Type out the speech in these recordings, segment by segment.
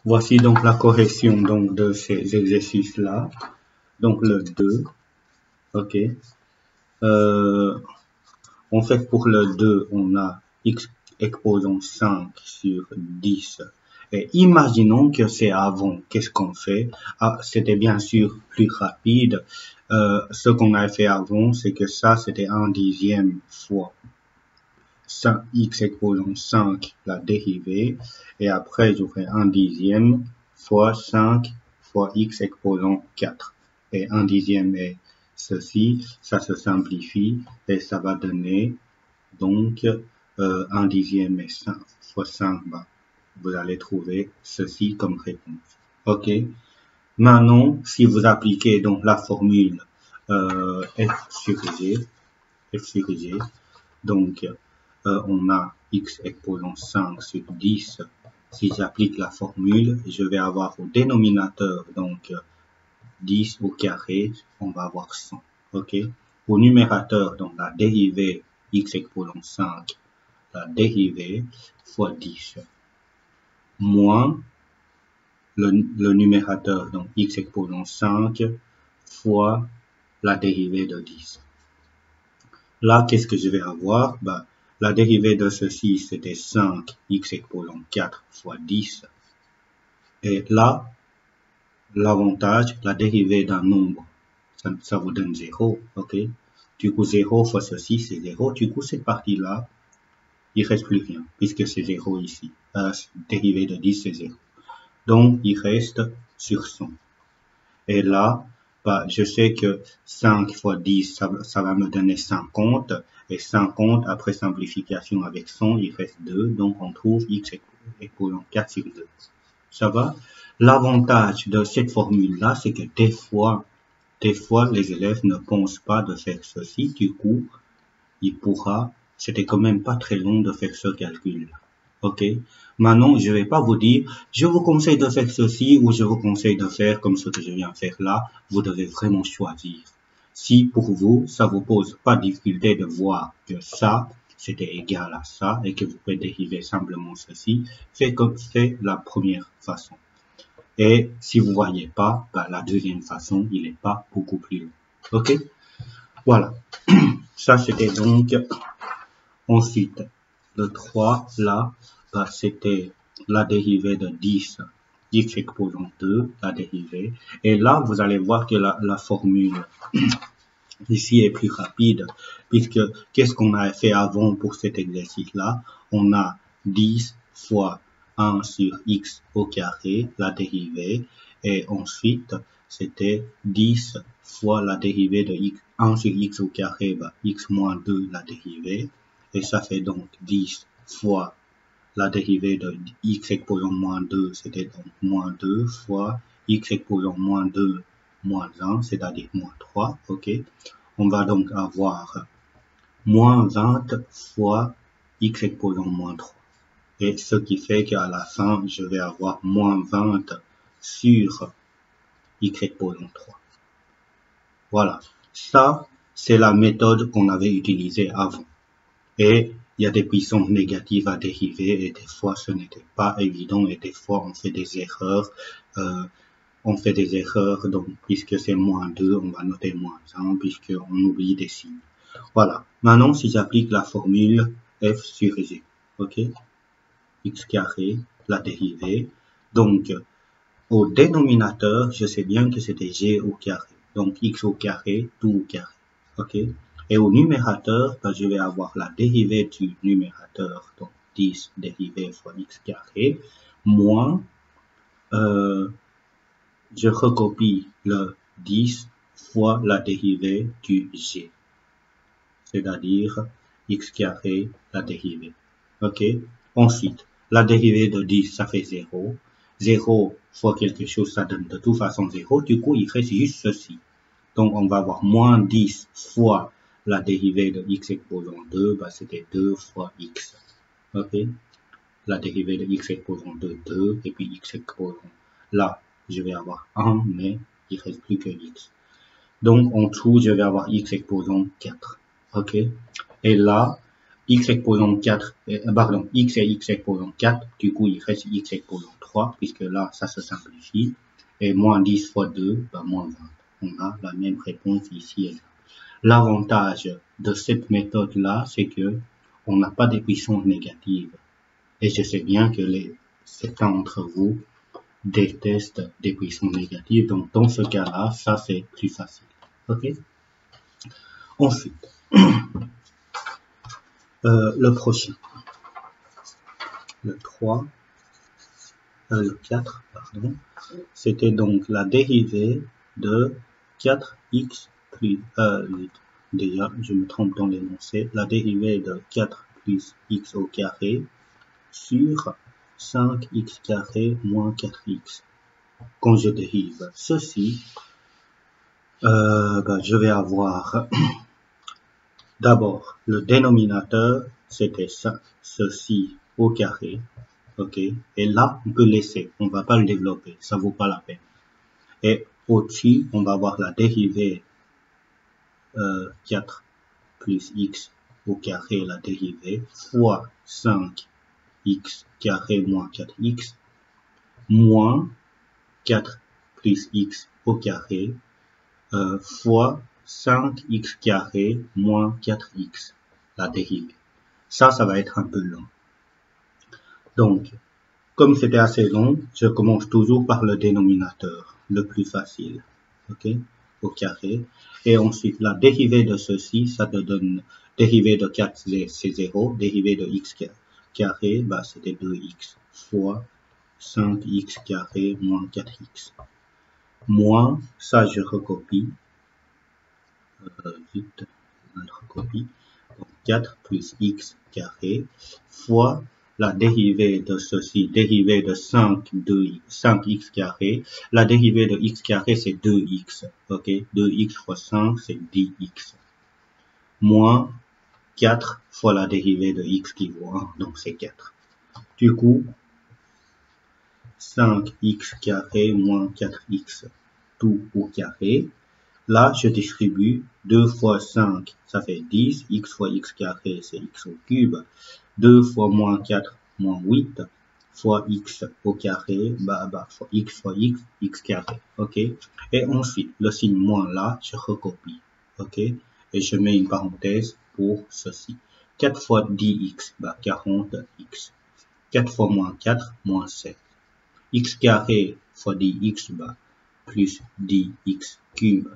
Voici donc la correction donc de ces exercices-là. Donc le 2, ok. En fait, pour le 2, on a x exposant 5 sur 10. Et imaginons que c'est avant. Qu'est-ce qu'on fait? Ah, c'était bien sûr plus rapide. Ce qu'on a fait avant, c'est que ça, c'était 1/10 fois 5, x exposant 5, la dérivée. Et après, j'aurai 1/10 fois 5 fois x exposant 4. Et 1/10 est ceci, ça se simplifie et ça va donner donc 1/10 est 5 fois 5, bah, vous allez trouver ceci comme réponse. Ok. Maintenant, si vous appliquez donc la formule f sur g, donc on a x exposant 5 sur 10. Si j'applique la formule, je vais avoir au dénominateur donc 10 au carré, on va avoir 100. Ok. Au numérateur, donc la dérivée x exposant 5, la dérivée fois 10, moins le numérateur, donc x exposant 5, fois la dérivée de 10. Là, qu'est-ce que je vais avoir? Bah, la dérivée de ceci, c'était 5 x exposant 4 fois 10. Et là, l'avantage, la dérivée d'un nombre, ça vous donne 0, ok? Du coup, 0 fois ceci, c'est 0. Du coup, cette partie-là, il reste plus rien, puisque c'est 0 ici. Dérivée de 10, c'est 0. Donc, il reste sur 100. Et là, bah, je sais que 5 fois 10, ça va me donner 50. Et 50, après simplification avec 100, il reste 2. Donc, on trouve x exposant 4 sur 2. Ça va? L'avantage de cette formule-là, c'est que des fois, les élèves ne pensent pas de faire ceci. Du coup, c'était quand même pas très long de faire ce calcul. Ok? Maintenant, je vais pas vous dire, je vous conseille de faire ceci ou je vous conseille de faire comme ce que je viens de faire là. Vous devez vraiment choisir. Si pour vous, ça vous pose pas de difficulté de voir que ça, c'était égal à ça et que vous pouvez dériver simplement ceci, faites la première façon. Et si vous voyez pas, bah, la deuxième façon, il n'est pas beaucoup plus long. Ok? Voilà. Ça, c'était donc ensuite le 3, là, bah, c'était la dérivée de 10, x exposant 2, la dérivée. Et là, vous allez voir que la formule ici est plus rapide, puisque qu'est-ce qu'on a fait avant pour cet exercice-là? On a 10 fois 1 sur x au carré, la dérivée, et ensuite, c'était 10 fois la dérivée de x, 1 sur x au carré, bah, x moins 2, la dérivée, et ça fait donc 10 fois la dérivée de x exposant moins 2, c'était donc moins 2 fois x exposant moins 2 moins 1, c'est-à-dire moins 3, ok. On va donc avoir moins 20 fois x exposant moins 3. Et ce qui fait qu'à la fin, je vais avoir moins 20 sur x exposant 3. Voilà. Ça, c'est la méthode qu'on avait utilisée avant. Et il y a des puissances négatives à dériver et des fois ce n'était pas évident et des fois on fait des erreurs. Donc puisque c'est moins 2, on va noter moins 1 puisqu'on oublie des signes. Voilà. Maintenant, si j'applique la formule f sur g, ok, x carré, la dérivée. Donc, au dénominateur, je sais bien que c'était g au carré. Donc, x au carré, tout au carré. Ok. Et au numérateur, ben, je vais avoir la dérivée du numérateur, donc 10 dérivée fois x carré, moins, je recopie le 10 fois la dérivée du g, c'est-à-dire x carré, la dérivée. Ok. Ensuite, la dérivée de 10, ça fait 0. 0 fois quelque chose, ça donne de toute façon 0. Du coup, il reste juste ceci. Donc, on va avoir moins 10 fois la dérivée de x exposant 2, bah, c'était 2 fois x. Ok. La dérivée de x exposant 2, 2, et puis x exposant. Là, je vais avoir 1, mais il reste plus que x. Donc, en tout, je vais avoir x exposant 4. Ok. Et là, x exposant 4, pardon, x et x exposant 4, du coup il reste x exposant 3, puisque là ça se simplifie, et moins 10 fois 2, bah, moins 20. On a la même réponse ici et là. L'avantage de cette méthode-là, c'est que on n'a pas des puissances négatives. Et je sais bien que certains d'entre vous détestent des puissances négatives, donc dans ce cas-là, ça c'est plus facile. Ok? Ensuite, le prochain, le 4, pardon, c'était donc la dérivée de 4x plus, déjà, je me trompe dans l'énoncé, la dérivée de 4 plus x au carré sur 5x carré moins 4x. Quand je dérive ceci, je vais avoir d'abord le dénominateur, c'était ça, ceci au carré, ok, et là on peut laisser, on va pas le développer, ça vaut pas la peine. Et au-dessus, on va avoir la dérivée 4 plus x au carré, la dérivée, fois 5x carré moins 4x, moins 4 plus x au carré, fois 5x carré moins 4x, la dérivée. Ça va être un peu long. Donc, comme c'était assez long, je commence toujours par le dénominateur, le plus facile, ok, au carré. Et ensuite, la dérivée de ceci, ça te donne, dérivée de 4, c'est 0, dérivée de x carré, bah, c'était 2x, fois 5x carré moins 4x. Moins, ça je recopie, vite, je recopie, donc 4 plus x carré, fois la dérivée de ceci, dérivée de 5x carré, la dérivée de x carré c'est 2x, ok, 2x fois 5 c'est 10x, moins 4 fois la dérivée de x qui vaut 1, donc c'est 4. Du coup, 5x carré moins 4x, tout au carré. Là, je distribue 2 fois 5, ça fait 10, x fois x carré, c'est x au cube, 2 fois moins 4, moins 8, fois x au carré, fois x, x carré, ok? Et ensuite, le signe moins là, je recopie, ok? Et je mets une parenthèse pour ceci. 4 fois 10x, 40x. 4 fois moins 4, moins 7. X carré fois 10x, plus 10x cube.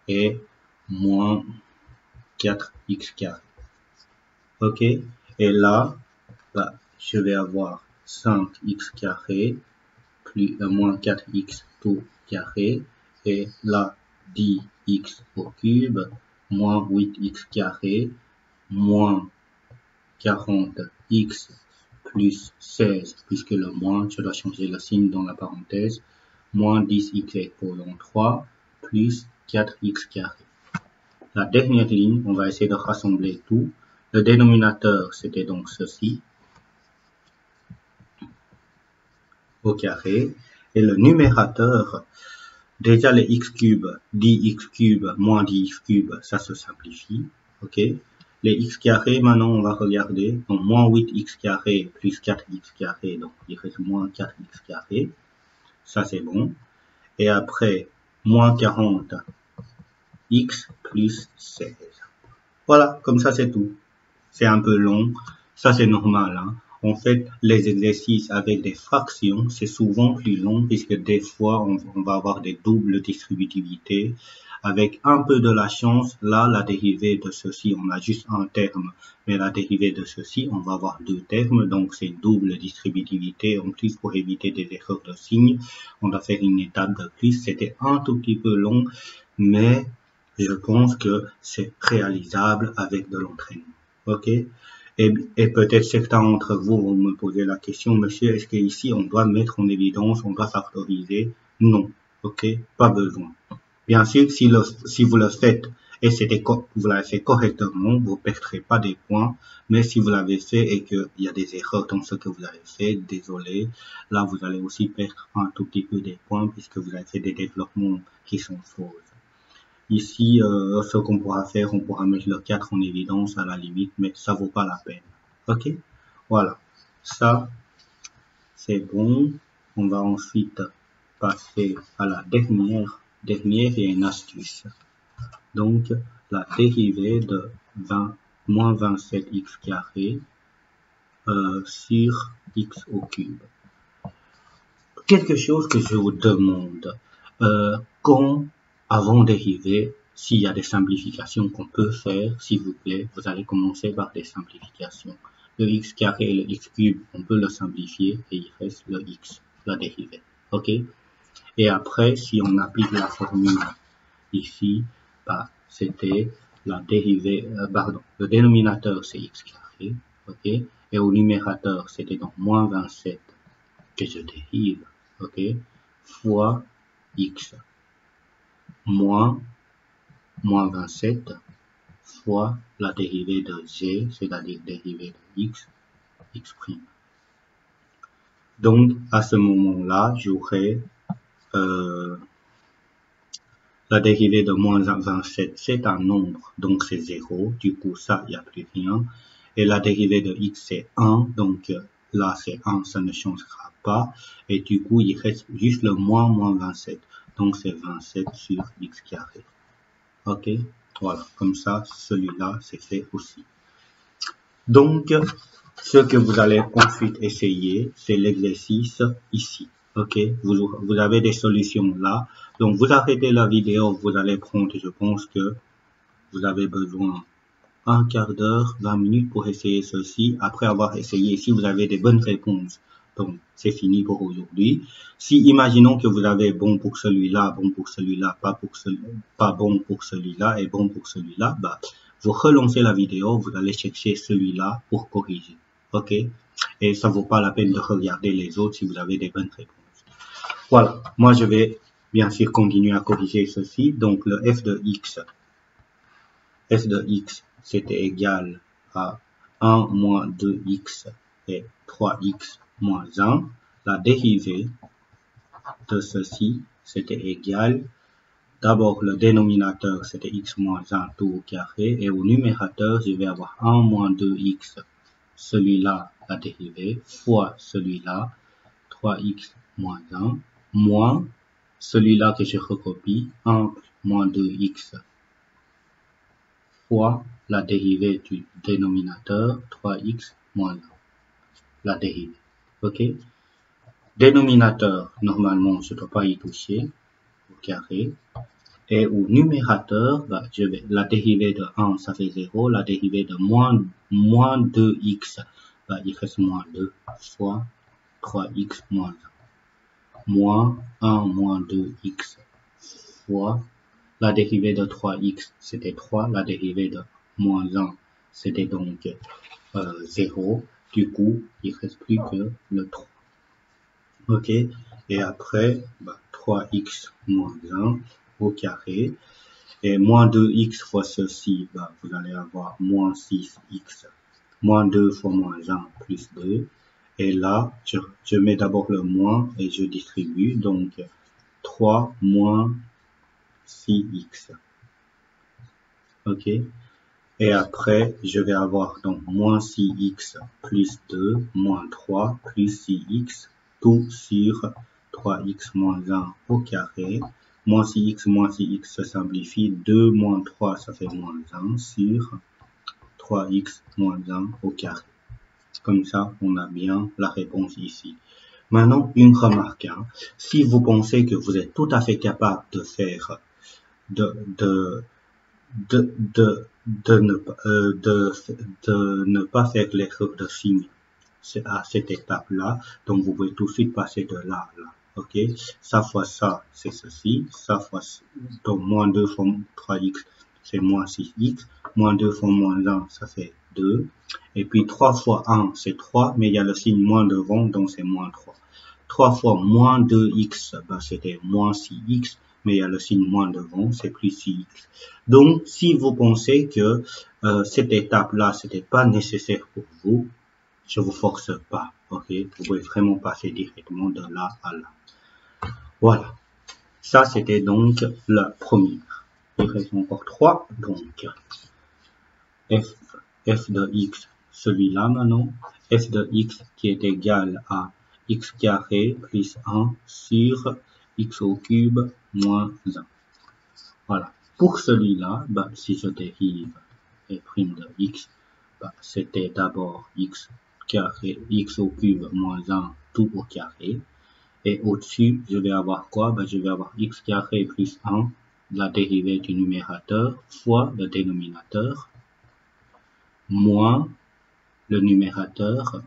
Et moins 4x carré. Ok? Et là, je vais avoir 5x carré plus moins 4x tout carré. Et là, 10x au cube, moins 8x carré, moins 40x plus 16, puisque le moins, je dois changer le signe dans la parenthèse, moins 10x exposant 3, plus 4x carré. La dernière ligne, on va essayer de rassembler tout. Le dénominateur, c'était donc ceci, au carré. Et le numérateur, déjà les x cubes, 10x cube moins 10x cube, ça se simplifie. Ok. Les x carrés, maintenant on va regarder. Donc moins 8x carré plus 4x carré, donc il reste moins 4x carré. Ça c'est bon. Et après, moins 40x plus 16. Voilà, comme ça c'est tout. C'est un peu long, ça c'est normal. Hein. En fait, les exercices avec des fractions, c'est souvent plus long puisque des fois, on va avoir des doubles distributivités. Avec un peu de la chance, là, la dérivée de ceci, on a juste un terme. Mais la dérivée de ceci, on va avoir deux termes. Donc, c'est double distributivité. En plus, pour éviter des erreurs de signes, on doit faire une étape de plus. C'était un tout petit peu long, mais je pense que c'est réalisable avec de l'entraînement. Ok? Et peut-être certains d'entre vous vont me poser la question, monsieur, est-ce qu'ici on doit mettre en évidence, on doit factoriser? Non. Ok? Pas besoin. Bien sûr, si vous le faites et vous l'avez fait correctement, vous ne perdrez pas des points. Mais si vous l'avez fait et qu'il y a des erreurs dans ce que vous avez fait, désolé, là vous allez aussi perdre un tout petit peu des points puisque vous avez fait des développements qui sont faux. Ici, ce qu'on pourra faire, on pourra mettre le 4 en évidence à la limite, mais ça vaut pas la peine. Ok? Voilà. Ça, c'est bon. On va ensuite passer à la dernière et une astuce. Donc, la dérivée de moins 27x carré sur x au cube. Quelque chose que je vous demande, quand avant dériver, s'il y a des simplifications qu'on peut faire, s'il vous plaît, vous allez commencer par des simplifications. Le x carré et le x cube, on peut le simplifier et il reste le x, la dérivée. Ok? Et après, si on applique la formule ici, bah, c'était la dérivée, le dénominateur c'est x carré, ok? Et au numérateur, c'était donc moins 27 que je dérive, ok? Fois x moins 27 fois la dérivée de g, c'est-à-dire dérivée de x prime. Donc, à ce moment-là, j'aurai la dérivée de moins 27, c'est un nombre, donc c'est 0. Du coup, ça, il n'y a plus rien. Et la dérivée de x, c'est 1. Donc là, c'est 1, ça ne changera pas. Et du coup, il reste juste le moins 27. Donc c'est 27 sur x carré. Ok? Voilà, comme ça, celui-là, c'est fait aussi. Donc, ce que vous allez ensuite essayer, c'est l'exercice ici. Ok, vous avez des solutions là. Donc, vous arrêtez la vidéo, vous allez prendre, je pense que vous avez besoin un quart d'heure, 20 minutes pour essayer ceci. Après avoir essayé, si vous avez des bonnes réponses, donc c'est fini pour aujourd'hui. Si imaginons que vous avez bon pour celui-là, bon pour celui-là, pas bon pour celui-là et bon pour celui-là, bah, vous relancez la vidéo, vous allez chercher celui-là pour corriger. Ok? Et ça vaut pas la peine de regarder les autres si vous avez des bonnes réponses. Voilà. Moi, je vais bien sûr continuer à corriger ceci. Donc, le f de x, c'était égal à 1 moins 2x et 3x moins 1. La dérivée de ceci, c'était égal. D'abord, le dénominateur, c'était x moins 1 tout au carré. Et au numérateur, je vais avoir 1 moins 2x, celui-là, la dérivée, fois celui-là, 3x moins 1, moins celui-là que je recopie, 1 moins 2x, fois la dérivée du dénominateur, 3x moins 1, la dérivée. Ok? Dénominateur, normalement, je ne dois pas y toucher, au carré. Et au numérateur, bah, la dérivée de 1, ça fait 0. La dérivée de moins 2x, bah, il reste moins 2 fois 3x moins 1. Moins 1 moins 2x fois la dérivée de 3x, c'était 3. La dérivée de moins 1, c'était donc 0. Du coup, il ne reste plus que le 3. Ok, et après, bah, 3x moins 1 au carré. Et moins 2x fois ceci, bah, vous allez avoir moins 6x. Moins 2 fois moins 1 plus 2. Et là, je mets d'abord le moins et je distribue. Donc, 3 moins 6x. Ok. Et après, je vais avoir donc moins 6x plus 2, moins 3 plus 6x, tout sur 3x moins 1 au carré. Moins 6x se simplifie. 2 moins 3, ça fait moins 1 sur 3x moins 1 au carré. Comme ça, on a bien la réponse ici. Maintenant, une remarque. Hein. Si vous pensez que vous êtes tout à fait capable de faire de ne pas faire l'erreur de signe à cette étape-là, donc vous pouvez tout de suite passer de là à là. Ok, ça fois ça, c'est ceci, ça fois, donc moins 2 fois 3x, c'est moins 6x, moins 2 fois moins 1, ça fait 2, et puis 3 fois 1, c'est 3, mais il y a le signe moins devant, donc c'est moins 3. 3 fois moins 2x, ben c'était moins 6x, mais il y a le signe moins devant, c'est plus 6x. Donc, si vous pensez que cette étape-là, c'était pas nécessaire pour vous, je vous force pas, ok? Vous pouvez vraiment passer directement de là à là. Voilà. Ça, c'était donc la première. il reste encore 3, donc f de x, celui-là maintenant, f de x qui est égal à x carré plus 1 sur x au cube moins 1. Voilà. Pour celui-là, bah, si je dérive f' de x, bah, c'était d'abord x carré, x au cube moins 1 tout au carré. Et au-dessus, je vais avoir quoi? Bah, je vais avoir x carré plus 1, la dérivée du numérateur, fois le dénominateur, moins le numérateur,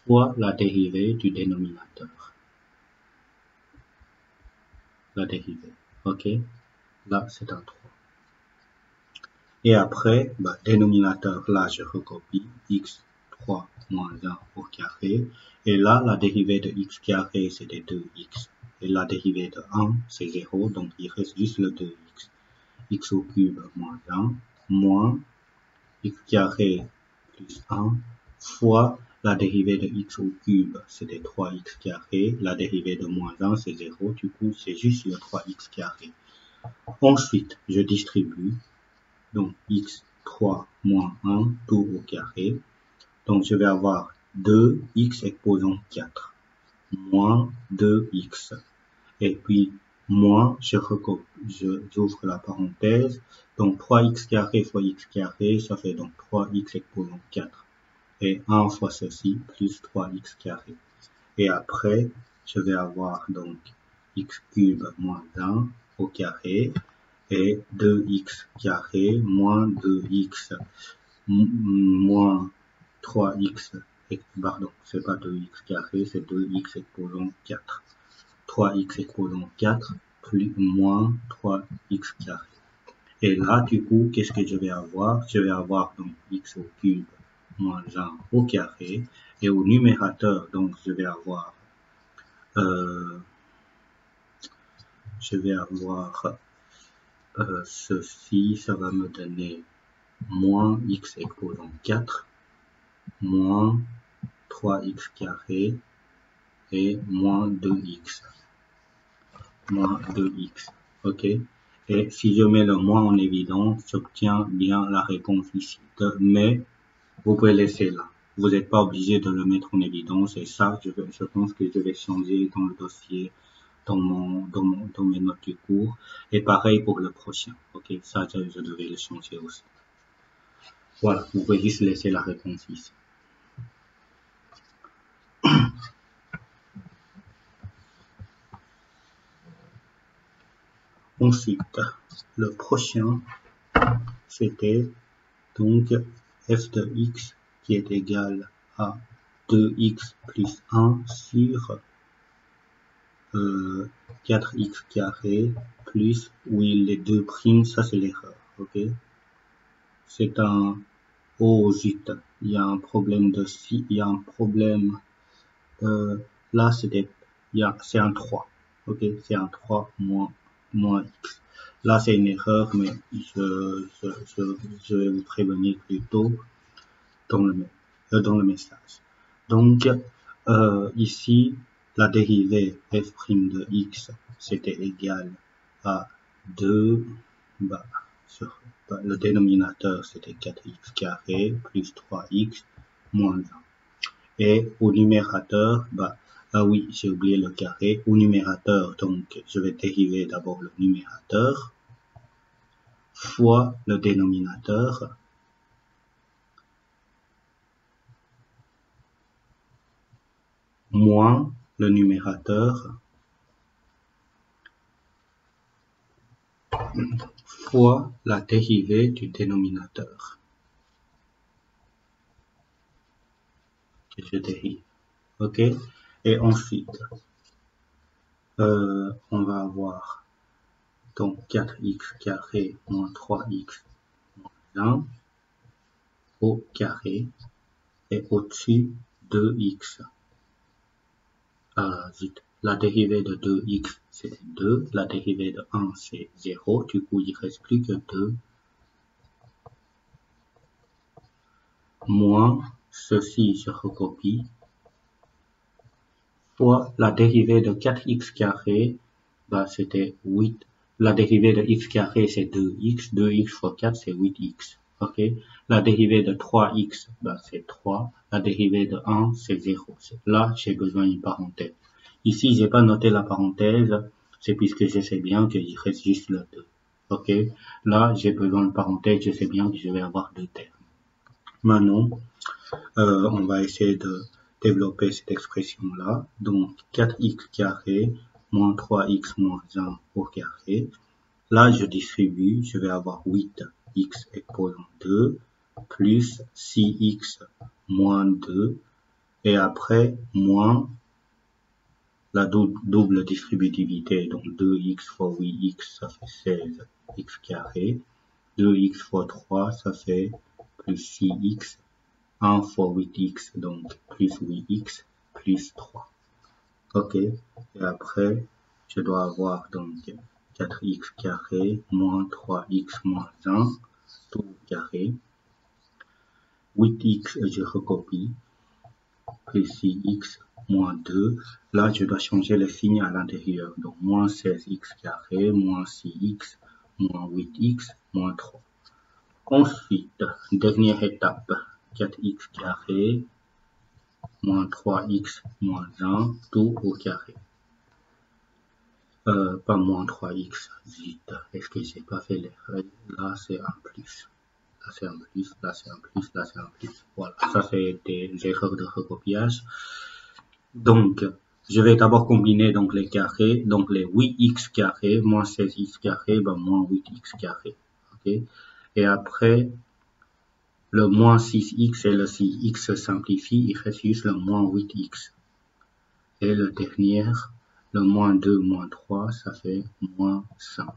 fois la dérivée du dénominateur. La dérivée, ok? Là, c'est un 3. Et après, bah, dénominateur, là, je recopie x3 moins 1 au carré. Et là, la dérivée de x carré, c'était 2x. Et la dérivée de 1, c'est 0, donc il reste juste le 2x. X au cube moins 1, moins x carré plus 1, fois la dérivée de x au cube, c'était 3x carré. La dérivée de moins 1, c'est 0, du coup, c'est juste le 3x carré. Ensuite, je distribue. Donc, x3 moins 1, tout au carré. Donc, je vais avoir 2x exposant 4, moins 2x. Et puis, moins, j'ouvre la parenthèse. Donc, 3x carré fois x carré, ça fait donc 3x exposant 4. Et 1 fois ceci, plus 3x carré. Et après, je vais avoir donc x cube moins 1 au carré. Et 2x carré moins 2x moins 3x, pardon, c'est pas 2x carré, c'est 2x exposant 4. 3x exposant 4 plus moins 3x carré. Et là, du coup, qu'est-ce que je vais avoir? Je vais avoir donc x au cube moins 1 au carré. Et au numérateur, donc, je vais avoir ceci, ça va me donner moins x exposant 4, moins 3x carré et moins 2x. Moins 2x. Ok. Et si je mets le moins en évidence, j'obtiens bien la réponse ici. Mais vous pouvez laisser là. Vous n'êtes pas obligé de le mettre en évidence. Et ça, je pense que je vais changer dans le dossier, dans mes notes du cours. Et pareil pour le prochain. Ok. Ça, je devais le changer aussi. Voilà. Vous pouvez juste laisser la réponse ici. Ensuite, le prochain, c'était donc f de x qui est égal à 2x plus 1 sur 4x carré plus, oui, les deux primes, ça c'est l'erreur, ok? C'est un, oh zut, il y a un problème de si, il y a un problème, là c'est un 3, ok? C'est un 3 moins x. Là c'est une erreur, mais je vais vous prévenir plus tôt dans le message. Donc, ici, la dérivée f' de x, c'était égal à 2, le dénominateur, c'était 4x carré plus 3x moins 1. Et au numérateur, ah oui, j'ai oublié le carré. Au numérateur, donc, je vais dériver d'abord le numérateur fois le dénominateur moins le numérateur fois la dérivée du dénominateur que je dérive. Ok? Et ensuite, on va avoir donc 4x carré moins 3x moins 1 au carré et au-dessus 2x. La dérivée de 2x c'est 2, la dérivée de 1 c'est 0, du coup il ne reste plus que 2 moins ceci je recopie fois la dérivée de 4x carré, c'était 8 La dérivée de x carré, c'est 2x. 2x fois 4, c'est 8x. Ok. La dérivée de 3x, ben, c'est 3. La dérivée de 1, c'est 0. Là, j'ai besoin d'une parenthèse. Ici, j'ai pas noté la parenthèse. C'est puisque je sais bien qu'il reste juste le 2. Ok. Là, j'ai besoin de parenthèse. Je sais bien que je vais avoir 2 termes. Maintenant, on va essayer de développer cette expression-là. Donc, 4x carré moins 3x moins 1 au carré. Là, je distribue, je vais avoir 8x exposant 2 plus 6x moins 2 et après moins la double distributivité, donc 2x fois 8x, ça fait 16x carré, 2x fois 3, ça fait plus 6x, 1 fois 8x, donc plus 8x, plus 3. Ok, et après, je dois avoir donc 4x carré moins 3x moins 1, tout au carré. 8x, je recopie, plus 6x moins 2. Là, je dois changer les signes à l'intérieur. Donc, moins 16x carré, moins 6x, moins 8x, moins 3. Ensuite, dernière étape, 4x carré, moins 3x, moins 1, tout au carré. Pas moins 3x, vite. Est-ce que j'ai pas fait les règles? Là, c'est un plus. Là, c'est un plus, là, c'est un plus, là, c'est un plus. Voilà, ça, c'est des erreurs de recopiage. Donc, je vais d'abord combiner donc les carrés. Donc, les 8x carré, moins 16x carré, ben, moins 8x carré. Ok? Et après, le moins 6x et le 6x se simplifient. Il reste juste le moins 8x. Et le dernier, le moins 2, moins 3, ça fait moins 5.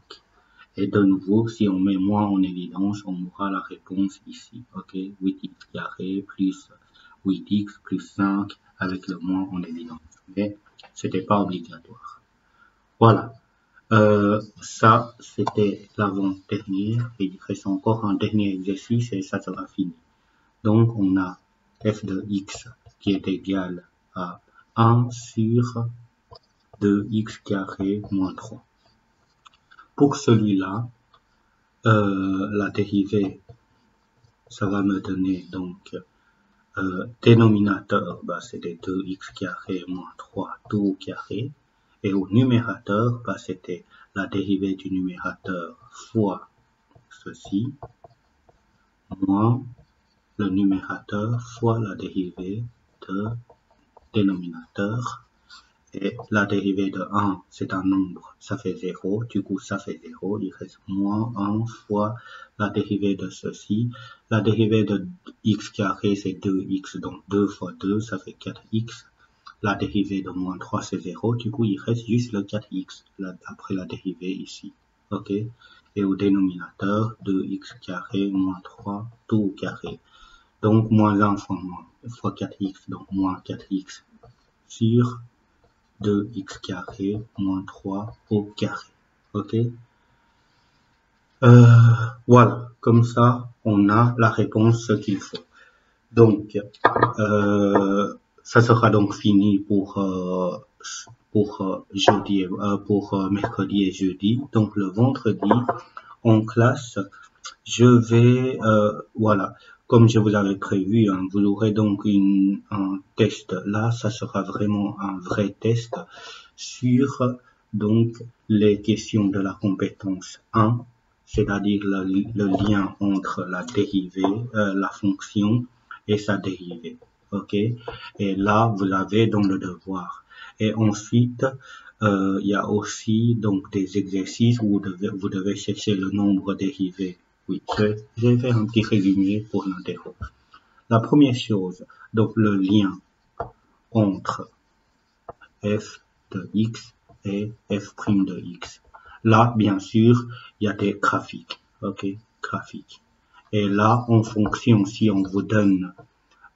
Et de nouveau, si on met moins en évidence, on aura la réponse ici. Ok, 8x carré plus 8x plus 5 avec le moins en évidence. Mais c'était pas obligatoire. Voilà. Ça, c'était l'avant-dernière. Et il reste encore un dernier exercice et ça sera fini. Donc, on a f de x qui est égal à 1 sur 2x carré moins 3. Pour celui-là, la dérivée, ça va me donner donc dénominateur, bah, c'était 2x carré moins 3 tout au carré. Et au numérateur, bah, c'était la dérivée du numérateur fois ceci, moins le numérateur fois la dérivée de dénominateur. Et la dérivée de 1, c'est un nombre, ça fait 0, du coup ça fait 0, il reste moins 1 fois la dérivée de ceci. La dérivée de x carré, c'est 2x, donc 2 fois 2, ça fait 4x. La dérivée de moins 3, c'est 0, du coup il reste juste le 4x, après la dérivée ici. Ok. Et au dénominateur, 2x carré moins 3, tout au carré. Donc moins 1 fois 4x, donc moins 4x sur 2x carré moins 3 au carré. Ok. Voilà. Comme ça, on a la réponse qu'il faut. Donc, ça sera donc fini pour jeudi, pour mercredi et jeudi. Donc, le vendredi, en classe, je vais, voilà, comme je vous avais prévu, hein, vous aurez donc un test. Là, ça sera vraiment un vrai test sur donc les questions de la compétence 1, c'est-à-dire le lien entre la dérivée, la fonction et sa dérivée. Ok, et là, vous avez donc le devoir. Et ensuite, il y a aussi donc des exercices où vous devez chercher le nombre dérivé. Oui, je vais faire un petit résumé pour l'interro. La première chose, donc le lien entre f de x et f' de x. Là, bien sûr, il y a des graphiques. Ok, graphiques. Et là, en fonction, si on vous donne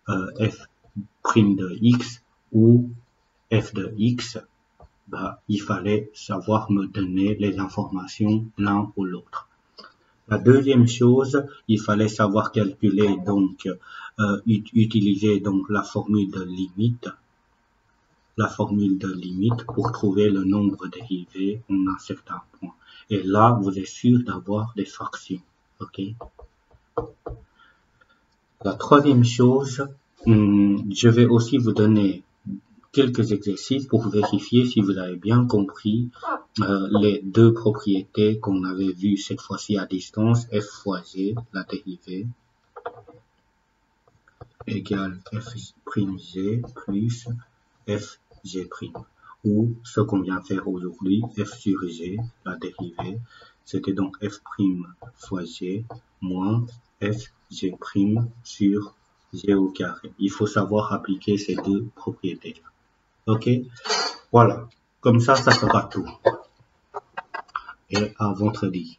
f' de x ou f de x, bah, il fallait savoir me donner les informations l'un ou l'autre. La deuxième chose, il fallait savoir calculer, donc utiliser donc la formule de limite pour trouver le nombre dérivé en un certain point. Et là, vous êtes sûr d'avoir des fractions. OK? La troisième chose, je vais aussi vous donner quelques exercices pour vérifier si vous avez bien compris les deux propriétés qu'on avait vues cette fois-ci à distance, f fois g, la dérivée, égale f'g plus fg'. Ou ce qu'on vient faire aujourd'hui, f sur g, la dérivée, c'était donc f' fois g moins fg' sur g au carré. Il faut savoir appliquer ces deux propriétés. OK? Voilà. Comme ça sera tout. Et à vendredi.